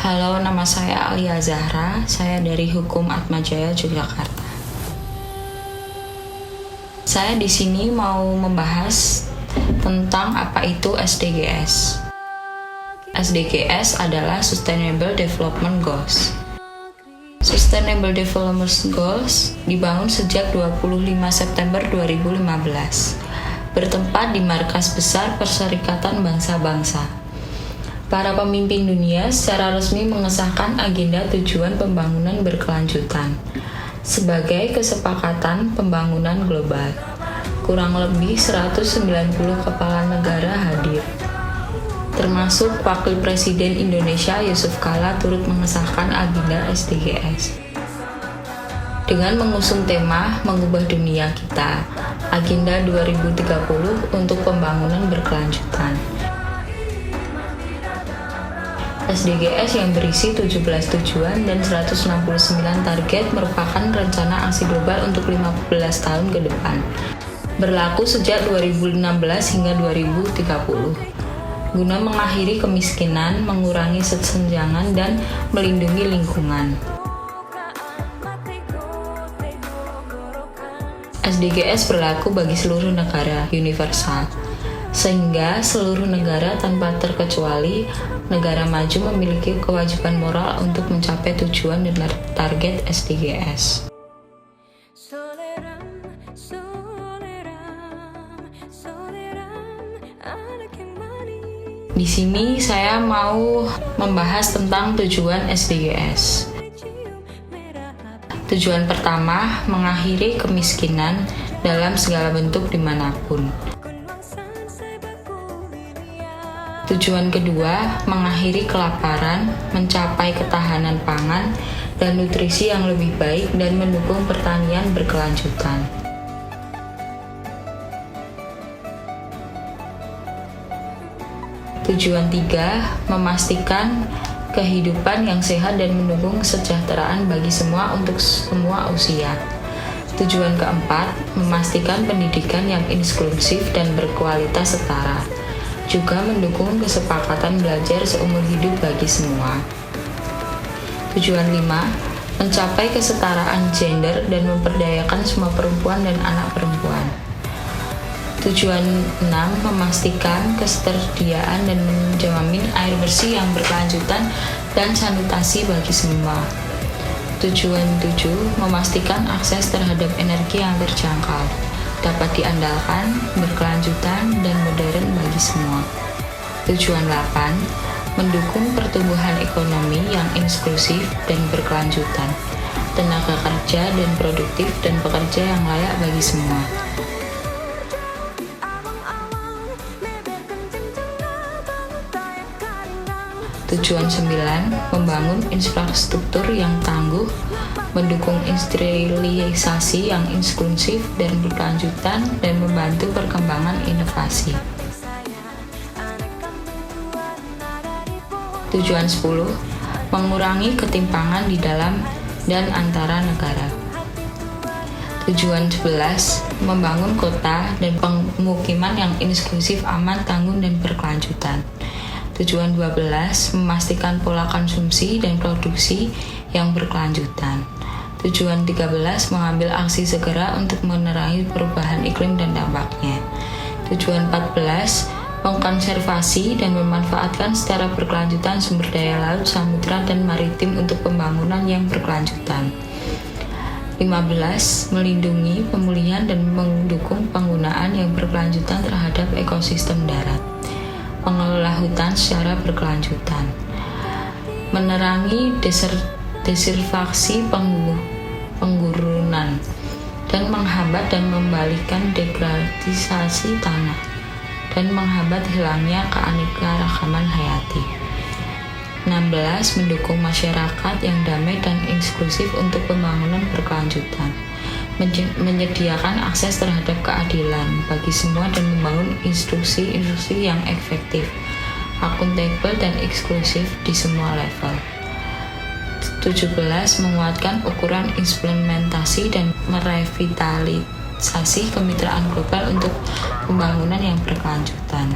Halo, nama saya Alia Zahra. Saya dari Hukum Atmajaya, Yogyakarta. Saya di sini mau membahas tentang apa itu SDGs. SDGs adalah Sustainable Development Goals. Sustainable Development Goals dibangun sejak 25 September 2015, bertempat di markas besar Perserikatan Bangsa-Bangsa. Para pemimpin dunia secara resmi mengesahkan agenda tujuan pembangunan berkelanjutan sebagai kesepakatan pembangunan global. Kurang lebih 190 kepala negara hadir, termasuk Wakil Presiden Indonesia Yusuf Kala turut mengesahkan agenda SDGs. Dengan mengusung tema Mengubah Dunia Kita, Agenda 2030 untuk Pembangunan Berkelanjutan. SDGs yang berisi 17 tujuan dan 169 target merupakan rencana aksi global untuk 15 tahun ke depan, berlaku sejak 2016 hingga 2030, guna mengakhiri kemiskinan, mengurangi kesenjangan, dan melindungi lingkungan. SDGs berlaku bagi seluruh negara, universal, sehingga seluruh negara tanpa terkecuali negara maju memiliki kewajiban moral untuk mencapai tujuan dan target SDGs. Di sini saya mau membahas tentang tujuan SDGs. Tujuan pertama, mengakhiri kemiskinan dalam segala bentuk dimanapun. Tujuan kedua, mengakhiri kelaparan, mencapai ketahanan pangan dan nutrisi yang lebih baik dan mendukung pertanian berkelanjutan. Tujuan tiga, memastikan kehidupan yang sehat dan mendukung kesejahteraan bagi semua untuk semua usia. Tujuan keempat, memastikan pendidikan yang inklusif dan berkualitas setara, juga mendukung kesepakatan belajar seumur hidup bagi semua. Tujuan 5, mencapai kesetaraan gender dan memperdayakan semua perempuan dan anak perempuan. Tujuan 6, memastikan ketersediaan dan menjamin air bersih yang berkelanjutan dan sanitasi bagi semua. Tujuan 7, memastikan akses terhadap energi yang terjangkau, dapat diandalkan, berkelanjutan, dan modern bagi semua. Tujuan 8, mendukung pertumbuhan ekonomi yang inklusif dan berkelanjutan, tenaga kerja dan produktif, dan pekerja yang layak bagi semua. Tujuan 9, membangun infrastruktur yang tangguh, mendukung industrialisasi yang inklusif dan berkelanjutan, dan membantu perkembangan inovasi. Tujuan 10, mengurangi ketimpangan di dalam dan antara negara. Tujuan 11, membangun kota dan pemukiman yang inklusif, aman, tangguh, dan berkelanjutan. Tujuan 12, memastikan pola konsumsi dan produksi yang berkelanjutan. Tujuan 13, mengambil aksi segera untuk menerangi perubahan iklim dan dampaknya. Tujuan 14, mengkonservasi dan memanfaatkan secara berkelanjutan sumber daya laut, samudera, dan maritim untuk pembangunan yang berkelanjutan. 15, melindungi, pemulihan, dan mendukung penggunaan yang berkelanjutan terhadap ekosistem darat. Mengelola hutan secara berkelanjutan, menerangi desertifikasi penggurunan, dan menghambat dan membalikkan degradasi tanah, dan menghambat hilangnya keanekaragaman hayati. 16, mendukung masyarakat yang damai dan inklusif untuk pembangunan berkelanjutan, menyediakan akses terhadap keadilan bagi semua dan membangun institusi yang efektif, akuntabel, dan eksklusif di semua level. 17, menguatkan ukuran implementasi dan merevitalisasi kemitraan global untuk pembangunan yang berkelanjutan.